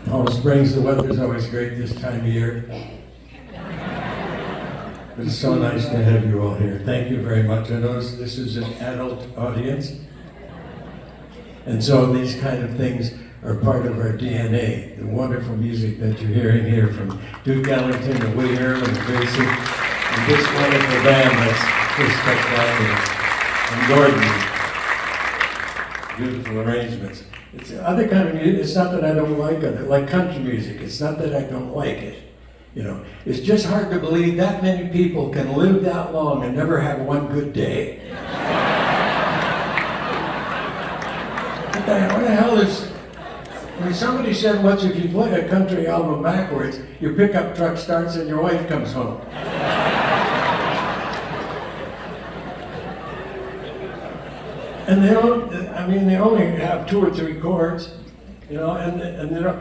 Palm Springs, the weather's always great this time of year. It's so nice to have you all here. Thank you very much. I notice this is an adult audience. And so these kind of things are part of our DNA. The wonderful music that you're hearing here from Duke Ellington and Willie Earl and Gracie, and this wonderful band that's just spectacular. And Gordon, beautiful arrangements. It's other kind of music. It's not that I don't like it. Like country music. It's not that I don't like it. You know, it's just hard to believe that many people can live that long and never have one good day. What the hell is? I mean, somebody said once, if you play a country album backwards, your pickup truck starts and your wife comes home. And they don't, I mean, they only have 2 or 3 chords, you know, and the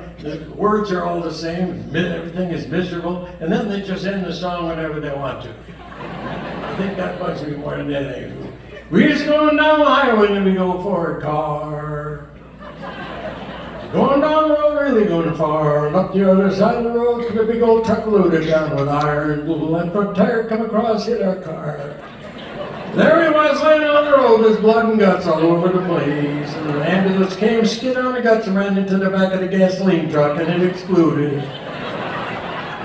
words are all the same, everything is miserable, and then they just end the song whenever they want to. I think that bugs me more than anything. We're just going down the highway and we go for a car. Going down the road, really going far. And up the other side of the road, could a big old truck loaded down with iron. Little left front tire come across, hit our car. There he was laying on the road, his blood and guts all over the place. And the ambulance came, skid on the guts, and ran into the back of the gasoline truck, and it exploded.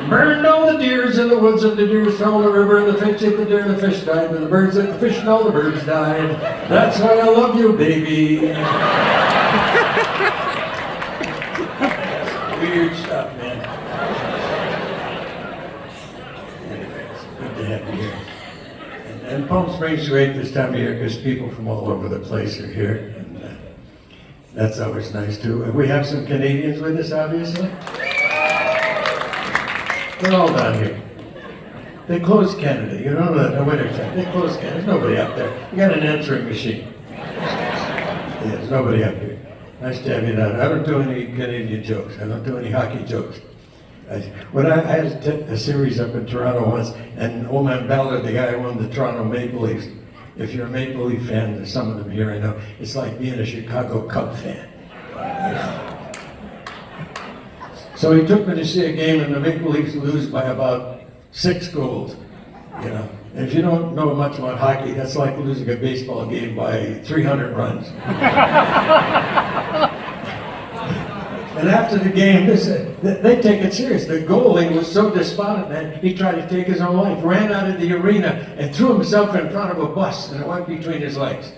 Burned all the deers in the woods, and the deers fell in the river, and the fish ate the deer, and the fish died, and the birds ate the fish, and all the birds died. That's why I love you, baby. Weird stuff, man. Anyways, good to have you here. And Palm Springs is great this time of year because people from all over the place are here, and that's always nice too. We have some Canadians with us, obviously. They're all down here. They closed Canada. You know that in the wintertime. They closed Canada. There's nobody up there. You got an answering machine. Yeah, there's nobody up here. Nice to have you down. I don't do any Canadian jokes. I don't do any hockey jokes. I had a series up in Toronto once, and old man Ballard, the guy who owned the Toronto Maple Leafs, if you're a Maple Leaf fan, there's some of them here I know, it's like being a Chicago Cub fan. So he took me to see a game, and the Maple Leafs lose by about 6 goals. You know, and if you don't know much about hockey, that's like losing a baseball game by 300 runs. And after the game, they take it serious. The goalie was so despondent, man, he tried to take his own life, ran out of the arena, and threw himself in front of a bus, and it went between his legs.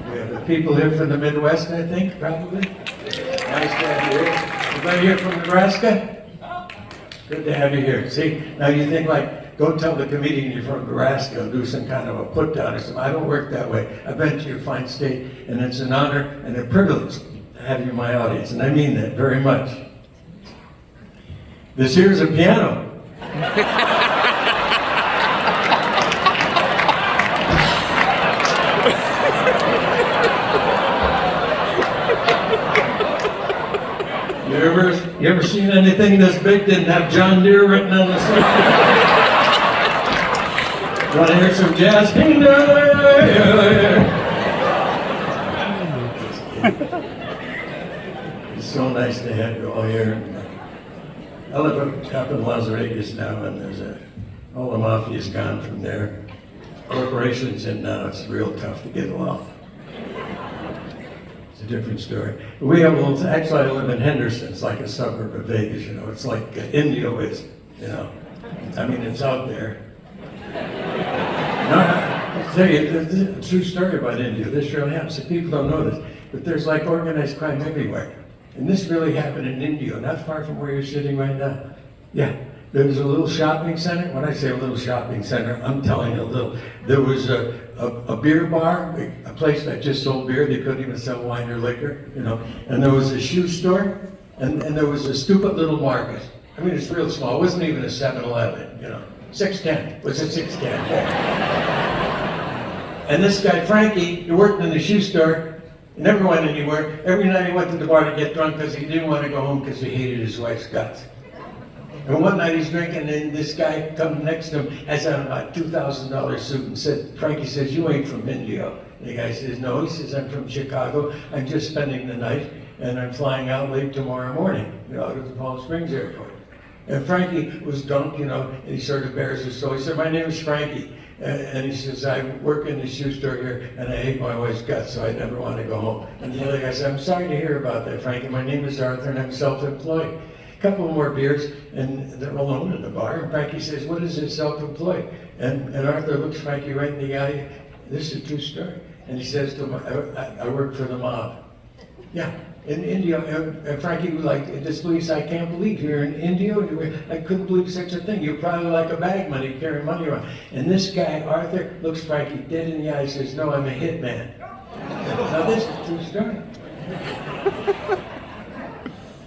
We have the people here from the Midwest, I think, probably. Nice to have you here. Anybody here from Nebraska? Good to have you here. See, now you think like, go tell the comedian you're from Nebraska and do some kind of a put down or something. I don't work that way. I've been to your fine state, and it's an honor and a privilege to have you in my audience, and I mean that very much. This here's a piano. You ever seen anything this big didn't have John Deere written on the side? Want to hear some jazz? It's so nice to have you all here. I live up in Las Vegas now, and all the mafia's gone from there. Corporations in now, it's real tough to get along. It's a different story. We have actually I live in Henderson. It's like a suburb of Vegas, you know. It's like India is, you know. I mean, it's out there. No, I'll tell you, there's a true story about India. This really happened. So people don't know this, but there's like organized crime everywhere. And this really happened in India, not far from where you're sitting right now. Yeah. There was a little shopping center. When I say a little shopping center, I'm telling you a little. There was a beer bar, a place that just sold beer. They couldn't even sell wine or liquor, you know. And there was a shoe store, and there was a stupid little market. I mean, it's real small. It wasn't even a 7-Eleven, you know. 610. Was it 610? And this guy, Frankie, he worked in the shoe store. He never went anywhere. Every night he went to the bar to get drunk because he didn't want to go home because he hated his wife's guts. And one night he's drinking, and this guy come next to him, has on about $2,000 suit, and Frankie says, "You ain't from India." And the guy says, "No." He says, "I'm from Chicago. I'm just spending the night, and I'm flying out late tomorrow morning, out of the Palm Springs airport." And Frankie was drunk, and he sort of bears his soul. He said, "My name is Frankie." And he says, "I work in the shoe store here, and I hate my wife's guts, so I never want to go home." And the other guy said, "I'm sorry to hear about that, Frankie. My name is Arthur, and I'm self-employed." A couple more beers, and they're alone in the bar, and Frankie says, "What is it, self-employed?" And Arthur looks Frankie right in the eye. "This is a true story." And he says to him, I work for the mob." Yeah, in India. And Frankie was like in disbelief. "I can't believe you're in India. I couldn't believe such a thing. You're probably like a bag money, carrying money around." And this guy, Arthur, looks Frankie dead in the eye and says, "No, I'm a hitman." Now this is a true story.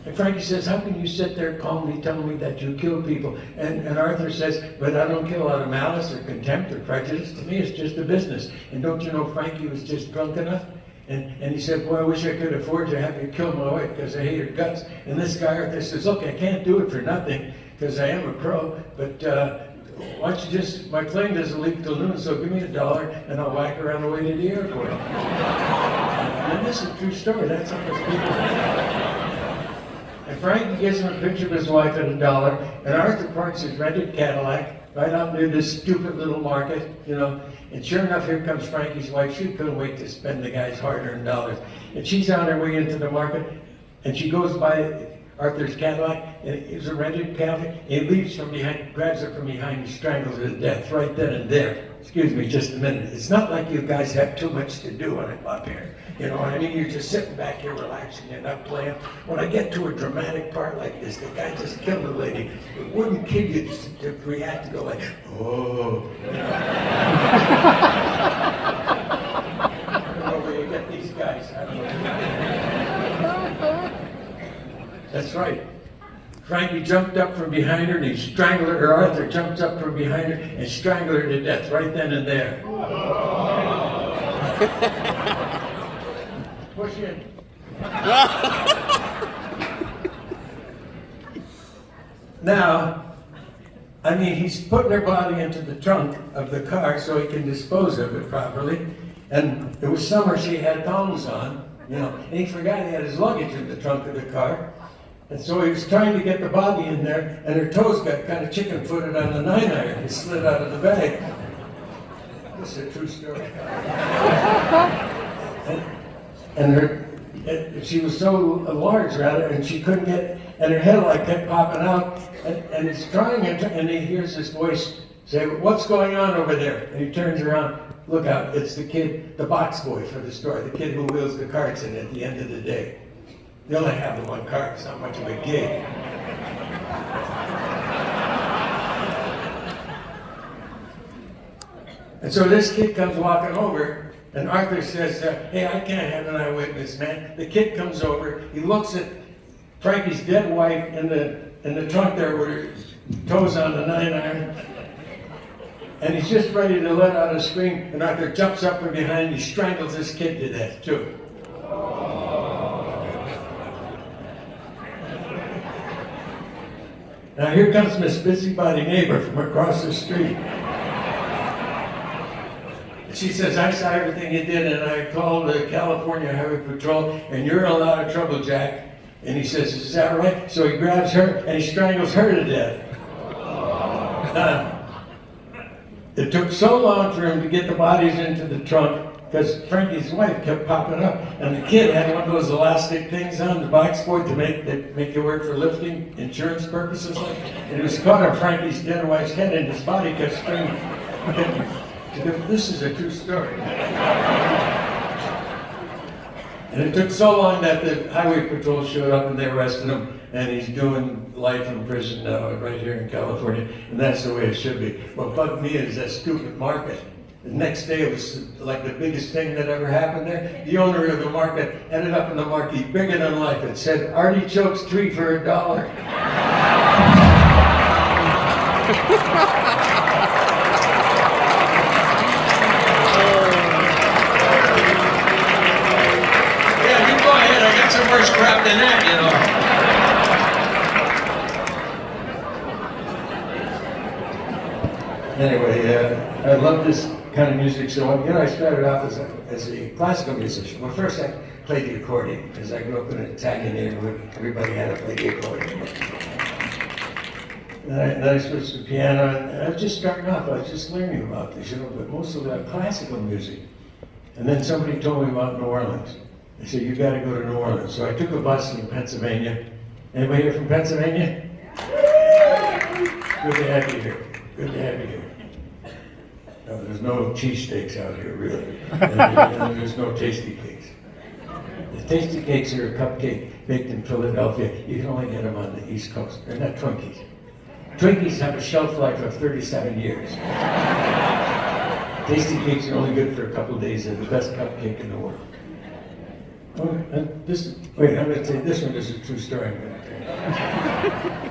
And Frankie says, "How can you sit there calmly telling me that you kill people?" And Arthur says, "But I don't kill out of malice or contempt or prejudice. To me, it's just a business. And don't you know Frankie was just drunk enough?" And he said, "Boy, I wish I could afford to have you kill my wife because I hate her guts." And this guy Arthur says, "Look, I can't do it for nothing because I am a pro, but why don't you just, my plane doesn't leave till noon, so give me $1 and I'll whack her on the way to the airport." And this is a true story. That's how those people think. And Frankie gives him a picture of his wife at $1, and Arthur parks his rented Cadillac right out near this stupid little market, and sure enough, here comes Frankie's wife. She couldn't wait to spend the guy's hard-earned dollars. And she's on her way into the market, and she goes by Arthur's Cadillac, and it's a rented Cadillac, and he leaps from behind, grabs her from behind, and strangles her to death right then and there. Excuse me just a minute. It's not like you guys have too much to do on it up here. You know what I mean? You're just sitting back here relaxing and not playing. When I get to a dramatic part like this, the guy just killed a lady. It wouldn't kill you just to react to go like, "Oh." I don't know where you get these guys. I don't know. That's right. Frankie jumped up from behind her and he strangled her, or Arthur jumped up from behind her and strangled her to death right then and there. Push in. Now, I mean, he's putting her body into the trunk of the car so he can dispose of it properly. And it was summer, she had thongs on, and he forgot he had his luggage in the trunk of the car. And so he was trying to get the body in there, and her toes got kind of chicken-footed on the 9-iron. It slid out of the bag. This is a true story. She was so large, rather, and she couldn't get, and her headlight kept popping out, and he's trying, and he hears this voice say, "What's going on over there?" And he turns around, look out, it's the kid, the box boy for the store, the kid who wheels the carts in at the end of the day. They only have the one cart, it's not much of a gig. And so this kid comes walking over, and Arthur says, "Hey, I can't have an eyewitness, man." The kid comes over, he looks at Frankie's dead wife in the trunk there with her toes on the 9-iron, and he's just ready to let out a scream, and Arthur jumps up from behind and he strangles this kid to death, too. Now here comes Miss Busybody Neighbor from across the street. She says, "I saw everything you did, and I called the California Highway Patrol, and you're in a lot of trouble, Jack." And he says, "Is that right?" So he grabs her, and he strangles her to death. It took so long for him to get the bodies into the trunk, because Frankie's wife kept popping up, and the kid had one of those elastic things on the box board to make you work for lifting insurance purposes, and it was caught on Frankie's dead wife's head, and his body kept screaming. This is a true story. And it took so long that the highway patrol showed up and they arrested him, and he's doing life in prison now right here in California, and that's the way it should be. What bugged me is that stupid market. The next day it was like the biggest thing that ever happened there. The owner of the market ended up in the marquee, bigger than life. It said, "Artichokes 3 for $1." Some worse crap than that, Anyway, I love this kind of music. So, I started off as a classical musician. Well, first I played the accordion because I grew up in an Italian neighborhood. Everybody had to play the accordion. Then I switched to piano, and I was just starting off. I was just learning about this, but most of that classical music. And then somebody told me about New Orleans. They said, you got to go to New Orleans. So I took a bus in Pennsylvania. Anybody here from Pennsylvania? Good to have you here. Good to have you here. No, there's no cheesesteaks out here, really. And there's no tasty cakes. The tasty cakes are a cupcake baked in Philadelphia. You can only get them on the East Coast. They're not Twinkies. Twinkies have a shelf life of 37 years. Tasty cakes are only good for a couple of days. They're the best cupcake in the world. Oh, and wait, I'm going to tell you, this one is a true story I'm going to tell you.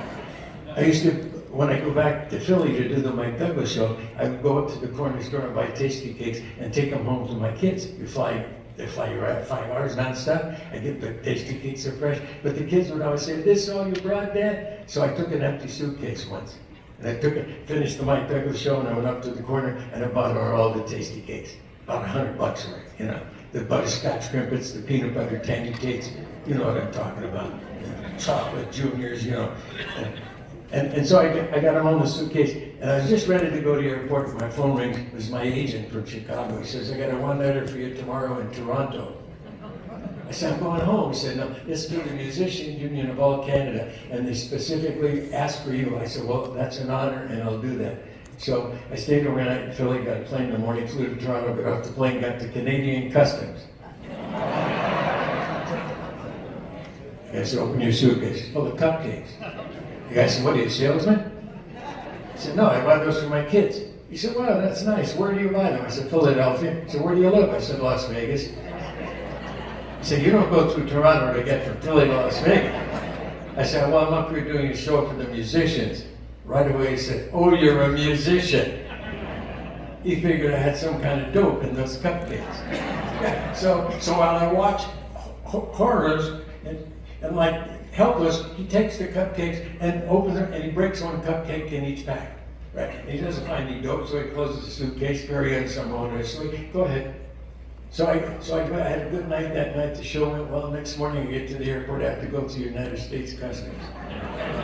I used to, when I go back to Philly to do the Mike Douglas show, I would go up to the corner store and buy tasty cakes and take them home to my kids. They fly you out 5 hours nonstop. I get the tasty cakes, are fresh. But the kids would always say, "This all you brought, Dad?" So I took an empty suitcase once. And I finished the Mike Douglas show, and I went up to the corner and I bought all the tasty cakes. About $100 worth, The butterscotch crimpets, the peanut butter tandy cakes, you know what I'm talking about. Chocolate juniors, And so I got them on the suitcase, and I was just ready to go to the airport, and my phone rings. It was my agent from Chicago. He says, I got a one-nighter for you tomorrow in Toronto. I said, I'm going home. He said, no, it's through the Musician Union of all Canada, and they specifically asked for you. I said, well, that's an honor, and I'll do that. So I stayed overnight in Philly, got a plane in the morning, flew to Toronto, got off the plane, got to Canadian Customs. I said, open your suitcase, full of cupcakes. The guy said, what are you, a salesman? I said, no, I buy those for my kids. He said, wow, that's nice. Where do you buy them? I said, Philadelphia. He said, where do you live? I said, Las Vegas. He said, you don't go through Toronto to get from Philly to Las Vegas. I said, well, I'm up here doing a show for the musicians. Right away he said, oh, you're a musician. He figured I had some kind of dope in those cupcakes. Yeah, so while I watch horrors and like helpless, he takes the cupcakes and opens them and he breaks one cupcake in each pack. Right? And he doesn't find any dope, so he closes the suitcase very unceremoniously. Go ahead. So I had a good night that night. The show went well. Next morning I get to the airport. I have to go to United States Customs.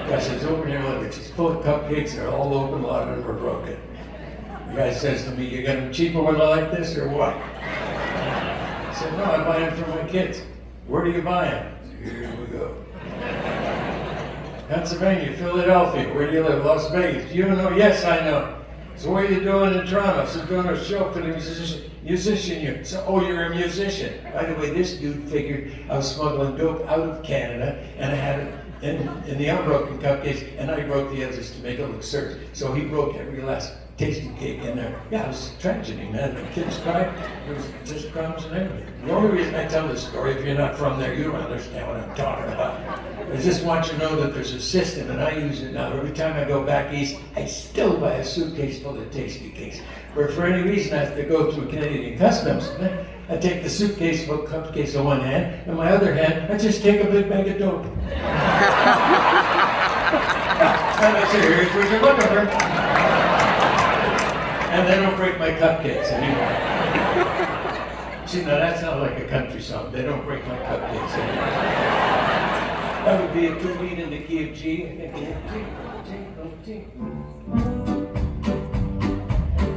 Guy says, open here, look, it's just full of cupcakes. They're all open, a lot of them are broken. The guy says to me, you got them cheaper when I like this or what? I said, no, I buy them for my kids. Where do you buy them? Here we go. Pennsylvania, Philadelphia. Where do you live? Las Vegas. Do you know? Yes, I know. So what are you doing in Toronto? So doing a show for the musician union. So, oh, you're a musician. By the way, this dude figured I was smuggling dope out of Canada, and I had it in the unbroken cupcakes, and I broke the others to make it look certain. So he broke every last tasty cake in there. Yeah, it was a tragedy, man. The kids cried. There was just crumbs and everything. The only reason I tell this story, if you're not from there, you don't understand what I'm talking about. I just want you to know that there's a system, and I use it now. Every time I go back east, I still buy a suitcase full of tasty cakes. Where for any reason I have to go through Canadian Customs, I take the suitcase full of cupcakes in one hand, and my other hand, I just take a big bag of dope. And I say, here's what you're looking for. And they don't break my cupcakes anymore. See, now that's not like a country song. They don't break my cupcakes anymore. That would be a good beat in the key of G.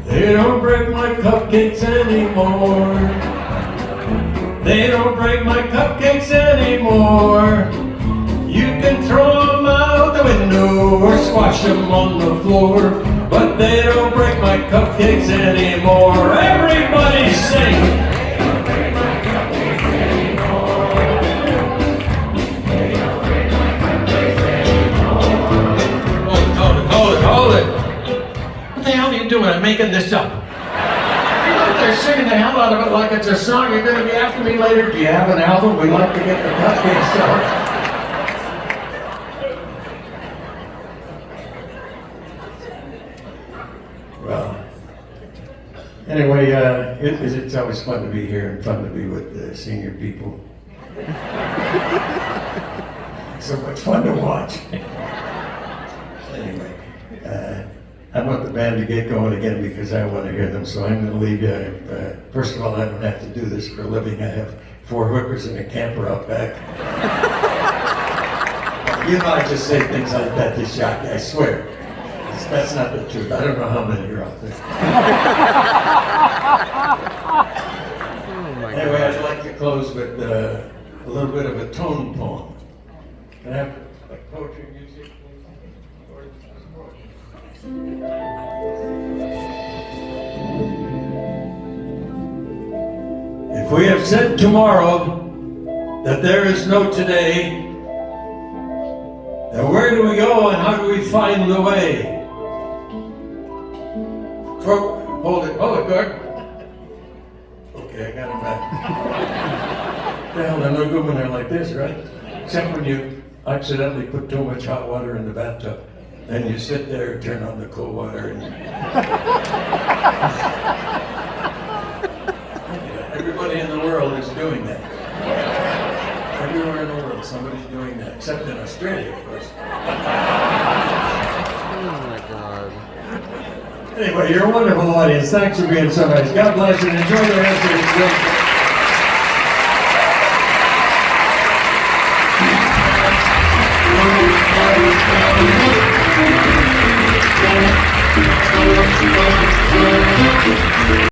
They don't break my cupcakes anymore. They don't break my cupcakes anymore. You can throw them out the window or squash them on the floor, but they don't break my cupcakes anymore. Everybody sing! Hold it. What the hell are you doing? I'm making this up. They're singing the hell out of it like it's a song. You're going to be after me later. Do you have an album? We'd like to get the cupcakes out. Well, anyway, it's always fun to be here and fun to be with the senior people. So much fun to watch. Anyway, I want the band to get going again because I want to hear them, so I'm going to leave you. First of all, I don't have to do this for a living. I have 4 hookers and a camper out back. You know, I just say things like that to shock you, I swear. That's not the truth. I don't know how many are out there. Anyway, I'd like to close with a little bit of a tone poem. Can I have like poetry music? If we have said tomorrow that there is no today, then where do we go and how do we find the way? Hold it, Gord. Okay, I got it back. Well, they're no good when they're like this, right? Except when you accidentally put too much hot water in the bathtub. Then you sit there, turn on the cold water, and everybody in the world is doing that. Everywhere in the world, somebody's doing that, except in Australia, of course. Oh my God. Anyway, you're a wonderful audience. Thanks for being so nice. God bless you and enjoy the rest of this great.